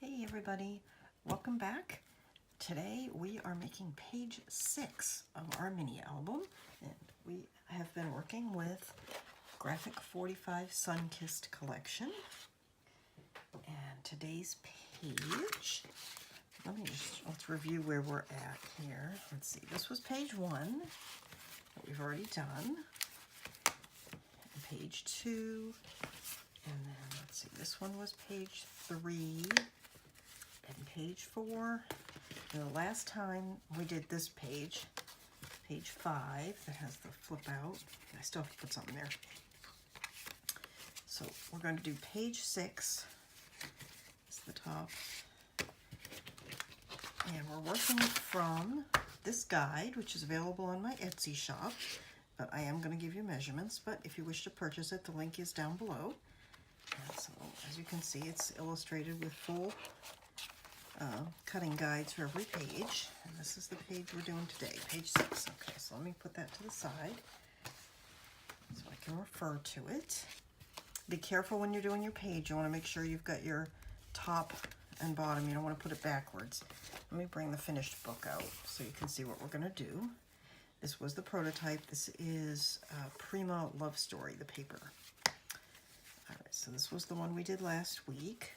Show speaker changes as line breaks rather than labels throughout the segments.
Hey everybody, welcome back. Today we are making page 6 of our mini album, and we have been working with Graphic 45 Sun-Kissed collection. And today's page, let's review where we're at here. Let's see, this was page 1 that we've already done, and page 2, and then let's see, this one was page 3 and page 4. And the last time we did this page, page 5, that has the flip out. I still have to put something there. So we're going to do page 6. It's the top. And we're working from this guide, which is available on my Etsy shop. But I am going to give you measurements. But if you wish to purchase it, the link is down below. And so, as you can see, it's illustrated with full cutting guides for every page. And this is the page we're doing today, page 6. Okay, so let me put that to the side so I can refer to it. Be careful when you're doing your page. You want to make sure you've got your top and bottom. You don't want to put it backwards. Let me bring the finished book out so you can see what we're going to do. This was the prototype. This is Prima Love Story, the paper. All right, so this was the one we did last week.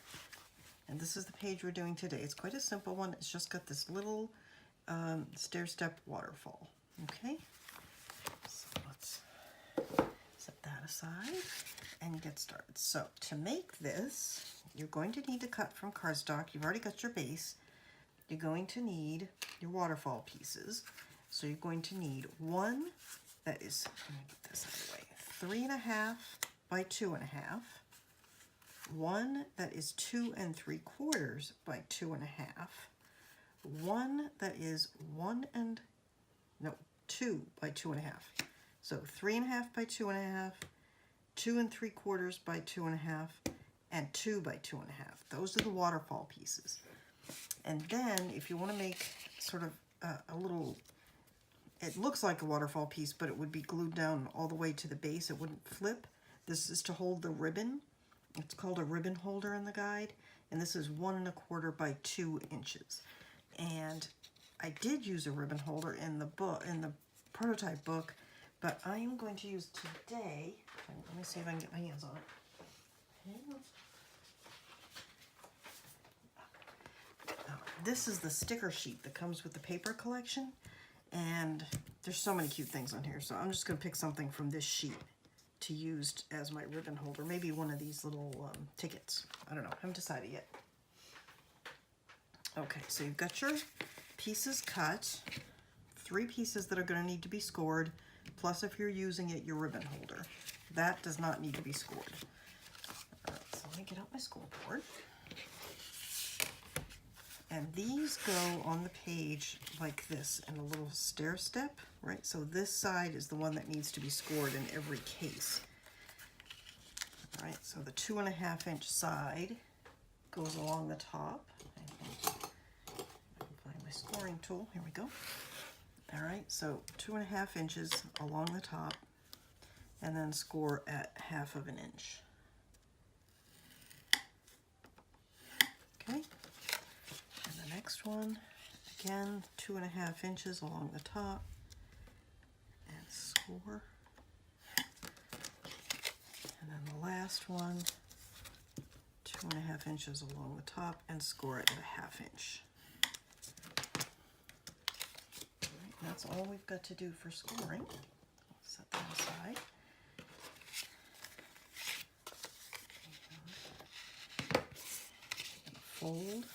And this is the page we're doing today. It's quite a simple one. It's just got this little stair-step waterfall. Okay, so let's set that aside and get started. So to make this, you're going to need to cut from cardstock. You've already got your base. You're going to need your waterfall pieces. So you're going to need one that is, let me get this out of the way, 3.5 by 2.5. One that is 2 3/4 by 2.5. One that is 2 by 2.5. So 3.5 by 2.5, 2 3/4 by 2.5, and 2 by 2.5. Those are the waterfall pieces. And then if you want to make sort of a little, it looks like a waterfall piece, but it would be glued down all the way to the base. It wouldn't flip. This is to hold the ribbon. It's called a ribbon holder in the guide, and this is 1 1/4 by 2 inches. And I did use a ribbon holder in the book, in the prototype book, but I am going to use today. Let me see if I can get my hands on it. This is the sticker sheet that comes with the paper collection, and there's so many cute things on here, so I'm just going to pick something from this sheet to use as my ribbon holder. Maybe one of these little tickets. I don't know. I haven't decided yet. Okay, so you've got your pieces cut. 3 pieces that are going to need to be scored, plus if you're using it, your ribbon holder. That does not need to be scored. All right, so let me get out my scoreboard. And these go on the page like this in a little stair step, right? So this side is the one that needs to be scored in every case. All right, so the 2.5 inch side goes along the top. I can find my scoring tool. Here we go. All right, so 2.5 inches along the top, and then score at 1/2 inch. Okay. Next one, again, 2.5 inches along the top, and score. And then the last one, 2.5 inches along the top, and score it at 1/2 inch. All right, and that's all we've got to do for scoring. Let's set that aside. Fold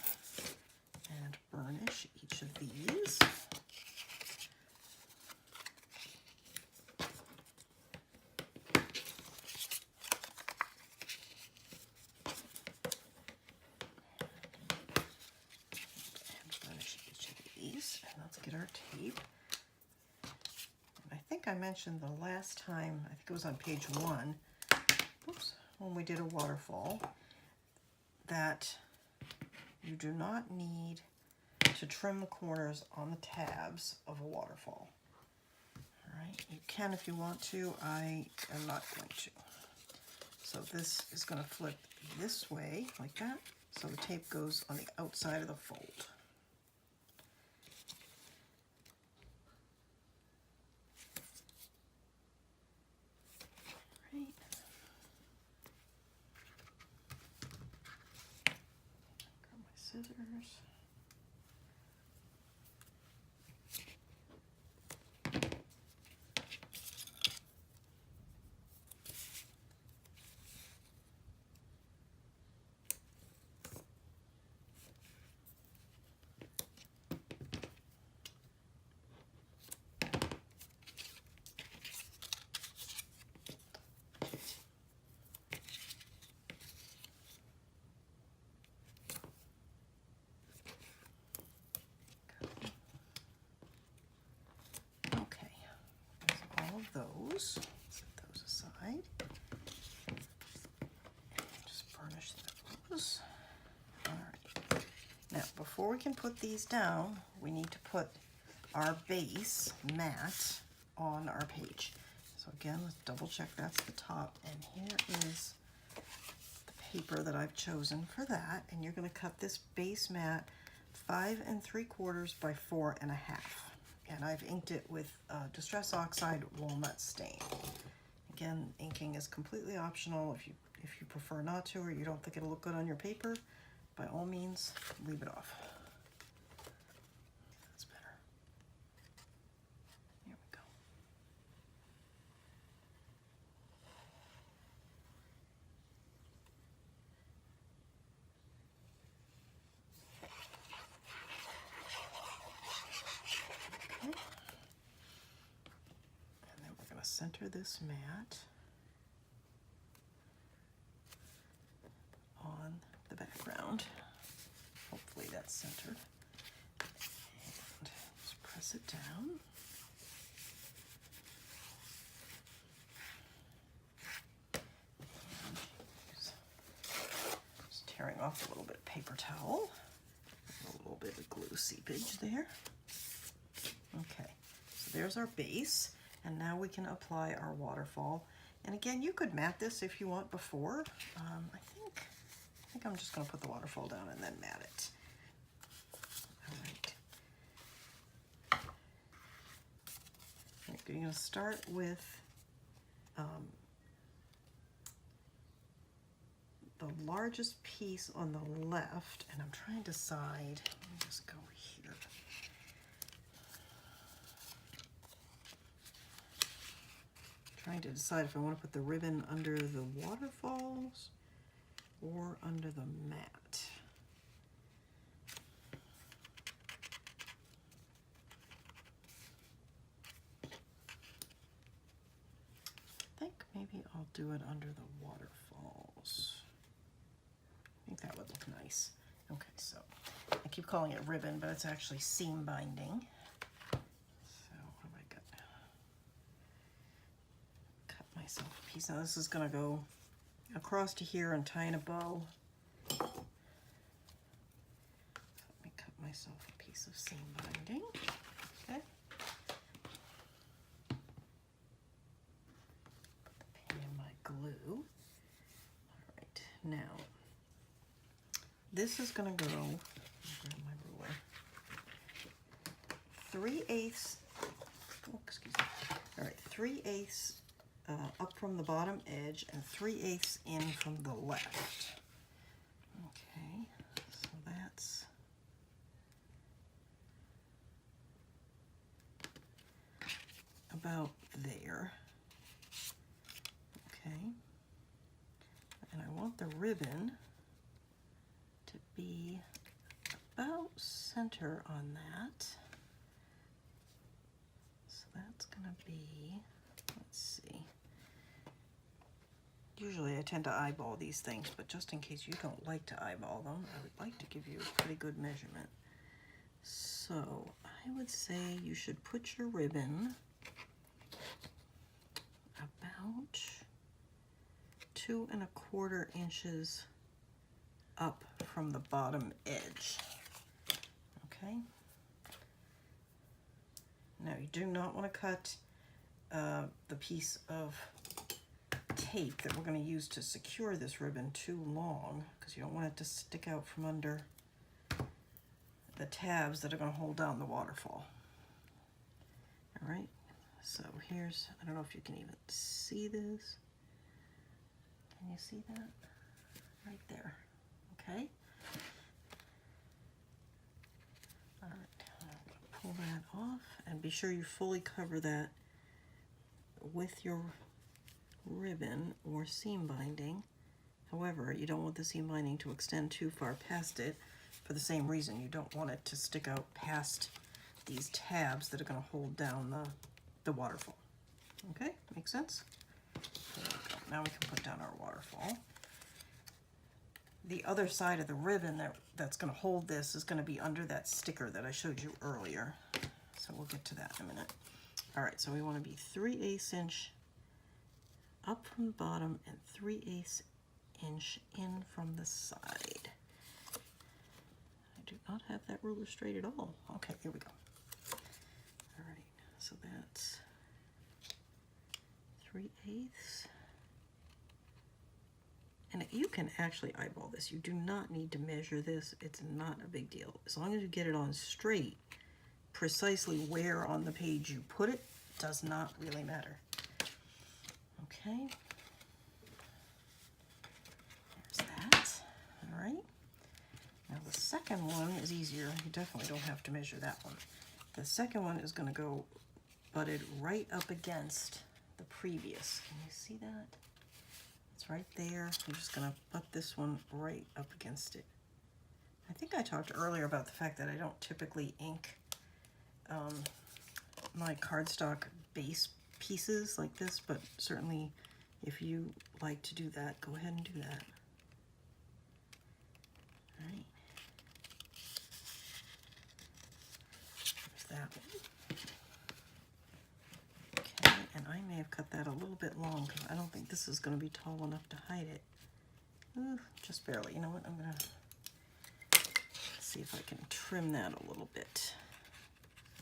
and burnish each of these. And burnish each of these. And let's get our tape. And I think I mentioned the last time, I think it was on page 1, oops, when we did a waterfall, that you do not need to trim the corners on the tabs of a waterfall. All right, you can if you want to. I am not going to. So this is going to flip this way like that, so the tape goes on the outside of the fold. Right. Grab my scissors. Those, set those aside, just burnish those. All right, now before we can put these down, we need to put our base mat on our page. So again, let's double check that's the top, and here is the paper that I've chosen for that, and you're going to cut this base mat 5 3/4 by 4 1/2. And I've inked it with Distress Oxide Walnut Stain. Again, inking is completely optional. If you prefer not to, or you don't think it'll look good on your paper, by all means, leave it off. That's better. Here we go. Okay. And then we're going to center this mat on the background. Hopefully that's centered. And just press it down. And just tearing off a little bit of paper towel. A little bit of glue seepage there. Okay, so there's our base, and now we can apply our waterfall. And again, you could mat this if you want before. I think I'm just going to put the waterfall down and then mat it. All right. You're going to start with the largest piece on the left, and I'm trying to decide. Let me just go here. Trying to decide if I want to put the ribbon under the waterfalls or under the mat. I think maybe I'll do it under the waterfalls. I think that would look nice. Okay, so I keep calling it ribbon, but it's actually seam binding. So what have I got? Cut myself a piece. Now this is going to go across to here and tie in a bow. Let me cut myself a piece of seam binding. Okay. Put the pin in my glue. All right, now this is going to go, grab my ruler, 3/8, oh, excuse me. All right, 3/8 up from the bottom edge and 3/8 in from the left. Okay, so that's about there. Okay, and I want the ribbon to be about center on that. So that's gonna be, let's see. Usually I tend to eyeball these things, but just in case you don't like to eyeball them, I would like to give you a pretty good measurement. So I would say you should put your ribbon about 2 1/4 inches up from the bottom edge. Okay. Now you do not want to cut the piece of tape that we're going to use to secure this ribbon too long, because you don't want it to stick out from under the tabs that are going to hold down the waterfall. All right, so here's, I don't know if you can even see this. Can you see that? Right there, okay? All right, I'm going to pull that off, and be sure you fully cover that with your ribbon or seam binding. However, you don't want the seam binding to extend too far past it for the same reason. You don't want it to stick out past these tabs that are going to hold down the waterfall. Okay, makes sense? There we go. Now we can put down our waterfall. The other side of the ribbon that's going to hold this is going to be under that sticker that I showed you earlier. So we'll get to that in a minute. All right, so we want to be 3/8 inch up from the bottom and 3/8 inch in from the side. I do not have that ruler straight at all. Okay, here we go. All right, so that's 3/8. And you can actually eyeball this. You do not need to measure this. It's not a big deal. As long as you get it on straight, precisely where on the page you put it does not really matter. Okay. There's that. All right. Now the second one is easier. You definitely don't have to measure that one. The second one is going to go butted right up against the previous. Can you see that? It's right there. I'm just going to butt this one right up against it. I think I talked earlier about the fact that I don't typically ink my cardstock base pieces like this, but certainly if you like to do that, go ahead and do that. All right. There's that one. Okay, and I may have cut that a little bit long because I don't think this is going to be tall enough to hide it. Just barely. You know what? I'm going to see if I can trim that a little bit.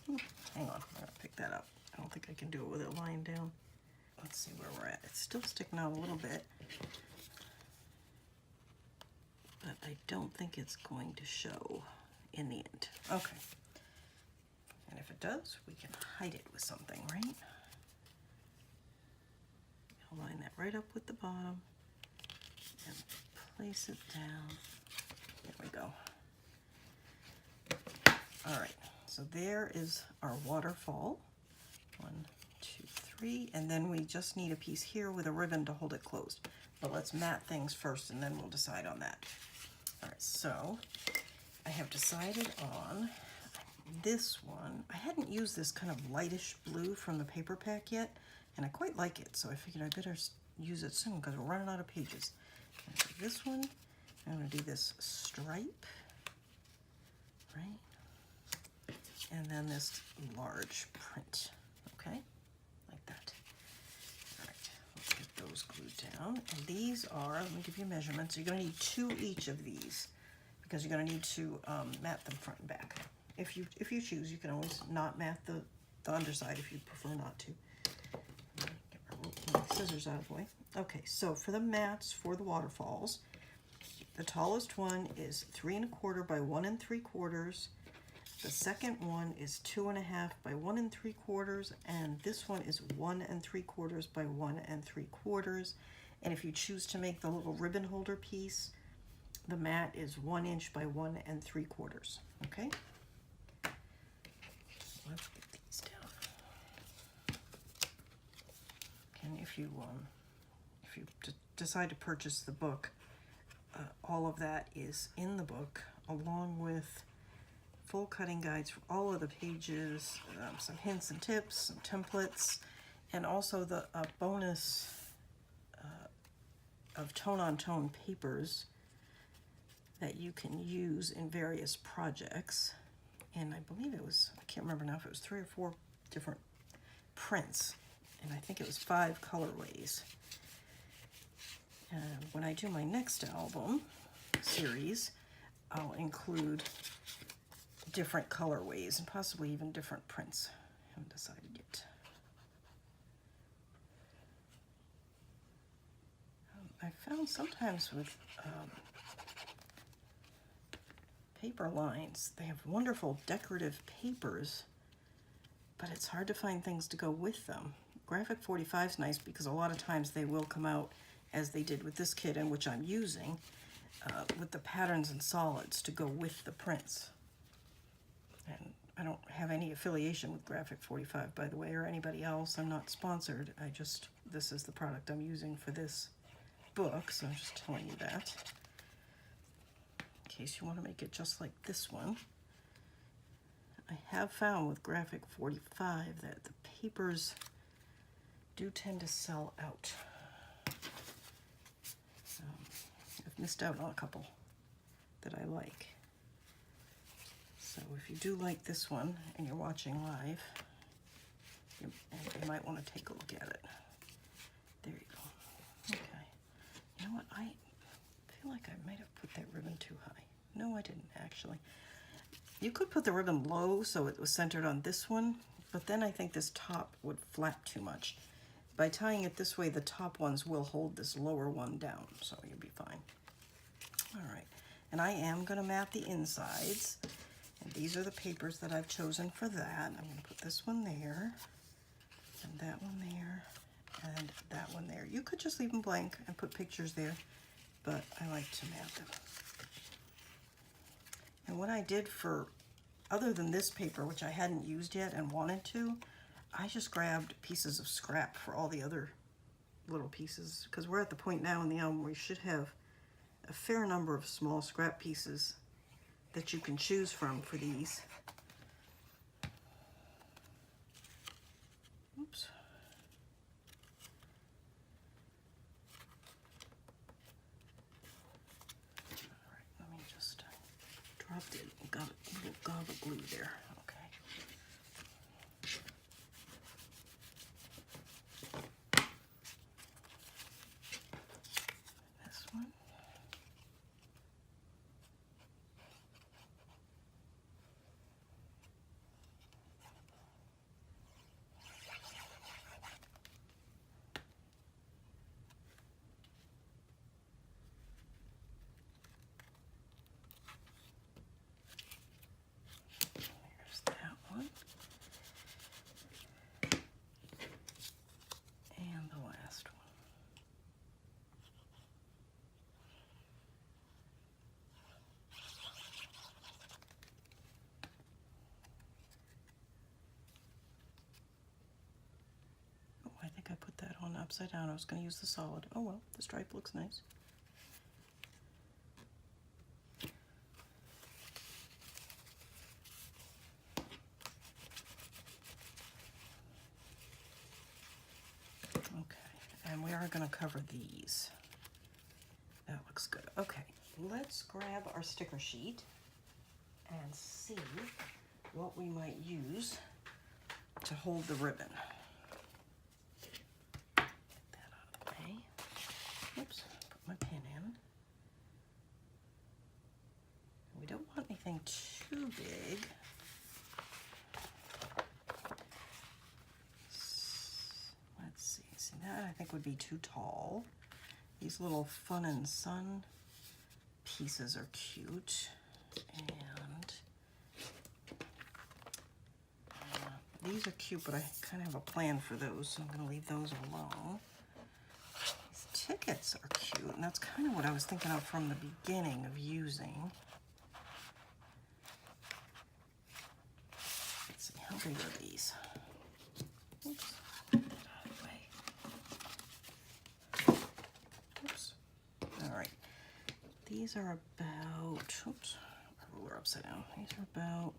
Hang on, I'm going to pick that up. I don't think I can do it with it lying down. Let's see where we're at. It's still sticking out a little bit, but I don't think it's going to show in the end. Okay. And if it does, we can hide it with something, right? I'll line that right up with the bottom and place it down. There we go. All right. So there is our waterfall. 1, 2, 3, and then we just need a piece here with a ribbon to hold it closed. But let's mat things first and then we'll decide on that. All right, so I have decided on this one. I hadn't used this kind of lightish blue from the paper pack yet, and I quite like it, so I figured I better use it soon because we're running out of pages. So this one, I'm going to do this stripe, right? And then this large print, okay, like that. All right, let's get those glued down. And these are, let me give you measurements. You're going to need 2 each of these because you're going to need to mat them front and back. If you choose, you can always not mat the underside if you prefer not to. Get my scissors out of the way. Okay, so for the mats for the waterfalls, the tallest one is 3 1/4 by 1 3/4. The second one is 2 1/2 by 1 3/4, and this one is 1 3/4 by 1 3/4. And if you choose to make the little ribbon holder piece, the mat is 1 inch by 1 3/4. Okay. Let's get these down. And if you decide to purchase the book, all of that is in the book, along with full cutting guides for all of the pages, some hints and tips, some templates, and also the bonus of tone-on-tone papers that you can use in various projects. And I believe it was, I can't remember now if it was 3 or 4 different prints, and I think it was 5 colorways. And when I do my next album series, I'll include different colorways and possibly even different prints. I haven't decided yet. I found sometimes with paper lines, they have wonderful decorative papers, but it's hard to find things to go with them. Graphic 45 is nice because a lot of times they will come out as they did with this kit, and which I'm using, with the patterns and solids to go with the prints. And I don't have any affiliation with Graphic 45, by the way, or anybody else. I'm not sponsored. This is the product I'm using for this book, so I'm just telling you that. In case you want to make it just like this one. I have found with Graphic 45 that the papers do tend to sell out. I've missed out on a couple that I like. So if you do like this one and you're watching live, you might want to take a look at it. There you go. Okay. You know what? I feel like I might have put that ribbon too high. No, I didn't actually. You could put the ribbon low so it was centered on this one, but then I think this top would flap too much. By tying it this way, the top ones will hold this lower one down, so you'll be fine. All right, and I am going to mat the insides, and these are the papers that I've chosen for that. I'm going to put this one there, and that one there, and that one there. You could just leave them blank and put pictures there, but I like to mat them. And what I did for, other than this paper, which I hadn't used yet and wanted to, I just grabbed pieces of scrap for all the other little pieces, because we're at the point now in the album where you should have a fair number of small scrap pieces that you can choose from for these. Oops. All right, let me just dropped it and got a little gob of glue there. Okay. This one. There's that one. And the last one. Oh, I think I put that on upside down. I was going to use the solid. Oh well, the stripe looks nice. And we are going to cover these. That looks good. Okay, let's grab our sticker sheet and see what we might use to hold the ribbon. Get that out of the way. Oops, put my pin in. We don't want anything too big. See, that I think would be too tall. These little fun and sun pieces are cute. And these are cute, but I kind of have a plan for those, so I'm going to leave those alone. These tickets are cute, and that's kind of what I was thinking of from the beginning of using. Let's see, how big are these? Oops. These are about, oops, my ruler upside down. These are about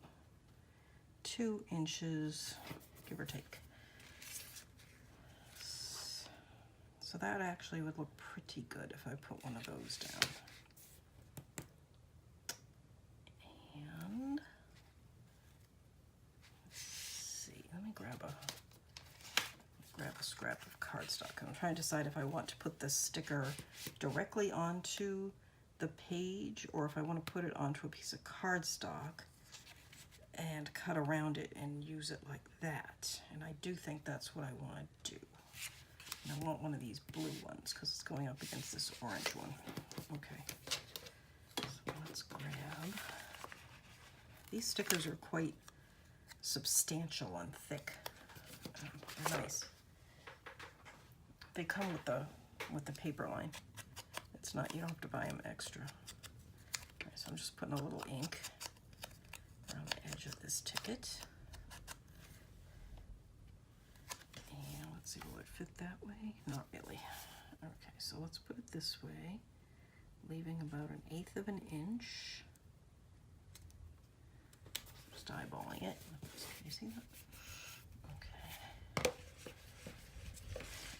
2 inches, give or take. So that actually would look pretty good if I put one of those down. And let's see, let me grab a scrap of cardstock. I'm trying to decide if I want to put this sticker directly onto the page or if I want to put it onto a piece of cardstock and cut around it and use it like that. And I do think that's what I want to do. And I want one of these blue ones because it's going up against this orange one. Okay, so let's grab. These stickers are quite substantial and thick. They're nice. They come with the paper line. It's not, you don't have to buy them extra. Okay, so I'm just putting a little ink around the edge of this ticket. And let's see, will it fit that way? Not really. Okay, so let's put it this way, leaving about 1/8 of an inch. Just eyeballing it. Can you see that? Okay.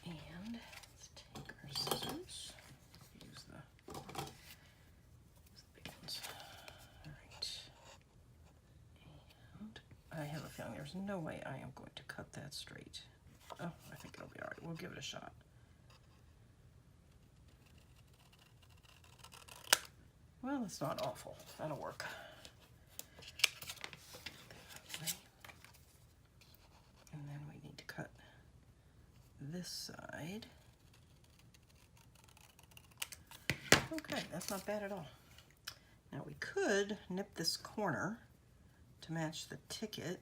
And let's take our scissors. Use the big ones. All right. And I have a feeling there's no way I am going to cut that straight. Oh, I think it'll be all right. We'll give it a shot. Well, it's not awful. That'll work. And then we need to cut this side. Okay, that's not bad at all. Now we could nip this corner to match the ticket.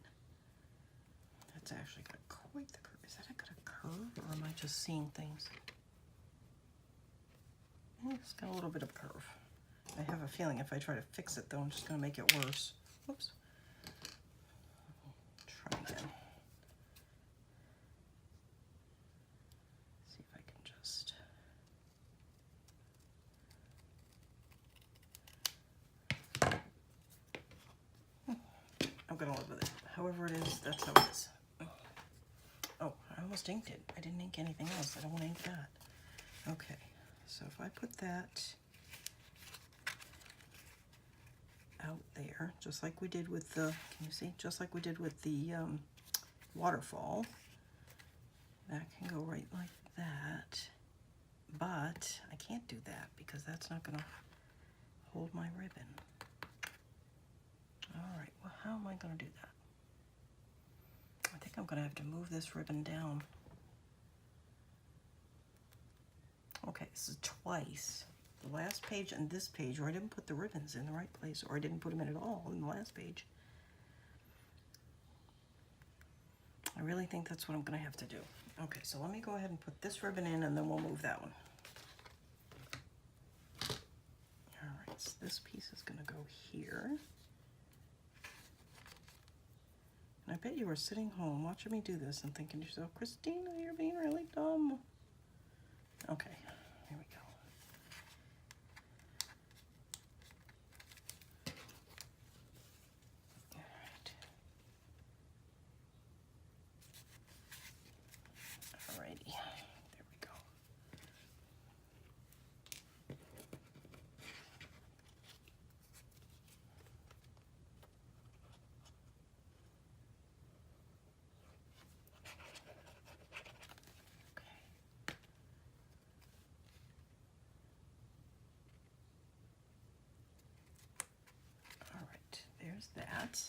That's actually got quite the curve. Is that got a curve, or am I just seeing things? It's got a little bit of curve. I have a feeling if I try to fix it though, I'm just going to make it worse. Whoops. Try again. See if I can just... I'm going to live with it. However it is, that's how it is. Oh, I almost inked it. I didn't ink anything else. I don't want to ink that. Okay, so if I put that out there, just like we did with the, can you see? Just like we did with the waterfall. That can go right like that. But I can't do that because that's not going to hold my ribbon. All right, well, how am I going to do that? I think I'm going to have to move this ribbon down. Okay, this is twice. The last page and this page where I didn't put the ribbons in the right place, or I didn't put them in at all in the last page. I really think that's what I'm going to have to do. Okay, so let me go ahead and put this ribbon in and then we'll move that one. All right, so this piece is going to go here. And I bet you were sitting home watching me do this and thinking to yourself, Christina, you're being really dumb. Okay, here we go. Alrighty, there we go. There's that.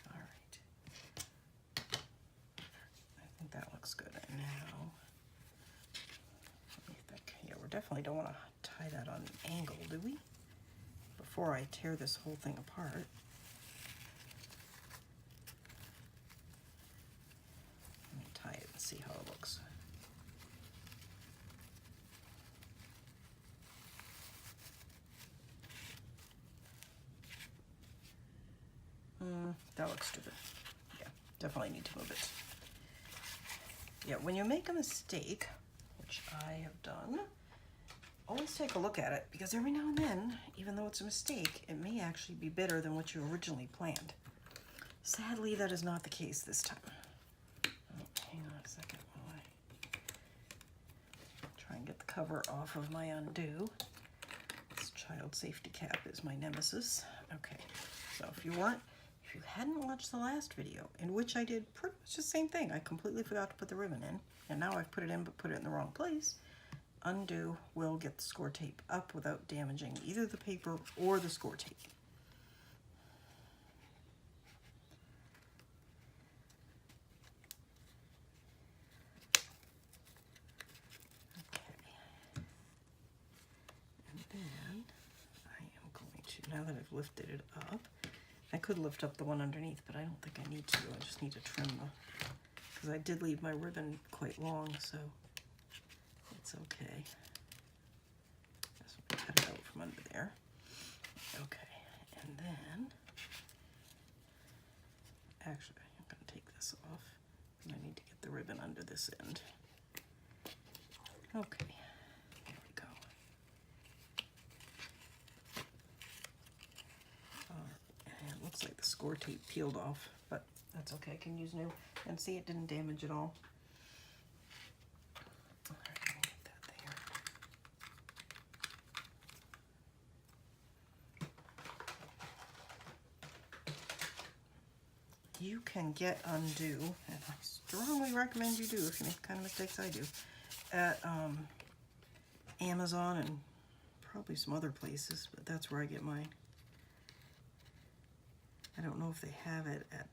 All right. I think that looks good. And now, let me think. Yeah, we definitely don't want to tie that on an angle, do we? Before I tear this whole thing apart. Let me tie it and see how it looks. That looks stupid. Yeah, definitely need to move it. Yeah, when you make a mistake, which I have done, always take a look at it, because every now and then, even though it's a mistake, it may actually be better than what you originally planned. Sadly, that is not the case this time. Oh, hang on a second while I try and get the cover off of my undo. This child safety cap is my nemesis. Okay, so if you hadn't watched the last video, in which I did pretty much the same thing, I completely forgot to put the ribbon in, and now I've put it in but put it in the wrong place, undo will get the score tape up without damaging either the paper or the score tape. now that I've lifted it up, I could lift up the one underneath, but I don't think I need to. I just need to trim because I did leave my ribbon quite long, so it's okay. Just cut it out from under there. Okay, and then, actually, I'm going to take this off, and I need to get the ribbon under this end. Okay, there we go. And it looks like the score tape peeled off, but that's okay, I can use new. And see, it didn't damage at all. All right, I'll get that there. You can get undo, and I strongly recommend you do if you make the kind of mistakes I do, at Amazon and probably some other places, but that's where I get mine. I don't know if they have it at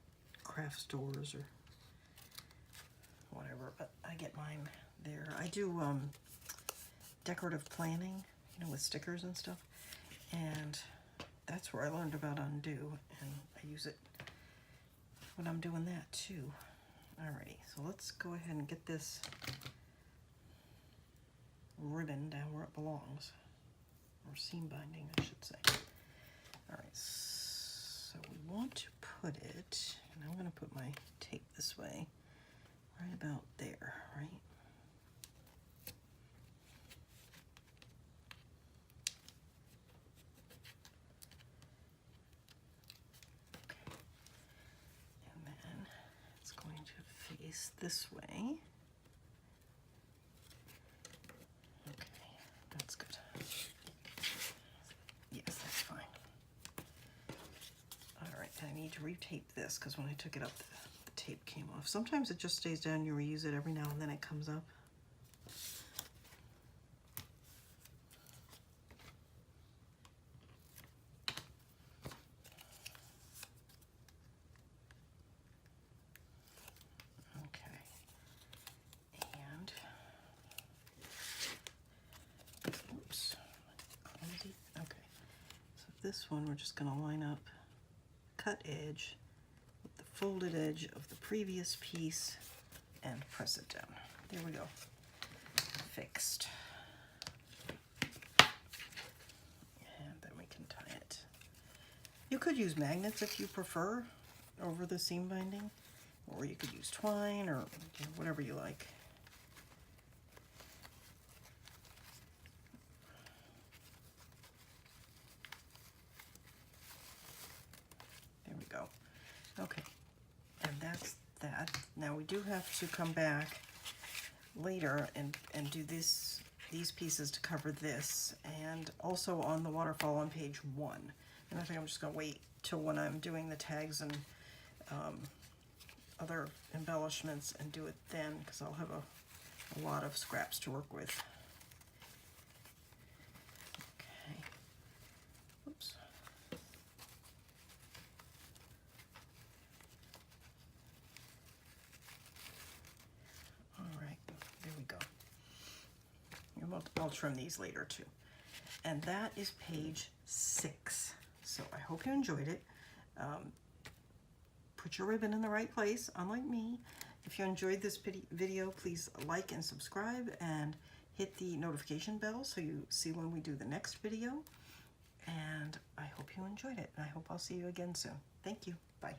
craft stores or whatever, but I get mine there. I do decorative planning, you know, with stickers and stuff, and that's where I learned about undo, and I use it when I'm doing that too. Alrighty, so let's go ahead and get this ribbon down where it belongs, or seam binding, I should say. Alright, so we want to put it, and I'm going to put my tape this way, right about there, right? Okay. And then it's going to face this way. Okay, that's good. Yes, that's fine. All right, I need to retape this because when I took it up, the tape came off. Sometimes it just stays down, you reuse it every now and then it comes up. Okay, and oops, clumsy. Okay, so this one we're just going to line up cut edge with the folded edge of the previous piece and press it down. There we go. Fixed. And then we can tie it. You could use magnets if you prefer over the seam binding, or you could use twine or whatever you like. There we go. Okay, and that's that. Now we do have to come back later and do these pieces to cover this, and also on the waterfall on page 1. And I think I'm just going to wait till when I'm doing the tags and other embellishments and do it then, because I'll have a lot of scraps to work with. Okay. Oops. All right, there we go. I'll trim these later too. And that is page 6. So I hope you enjoyed it. Put your ribbon in the right place, unlike me. If you enjoyed this video, please like and subscribe and hit the notification bell so you see when we do the next video. And I hope you enjoyed it, and I hope I'll see you again soon. Thank you. Bye.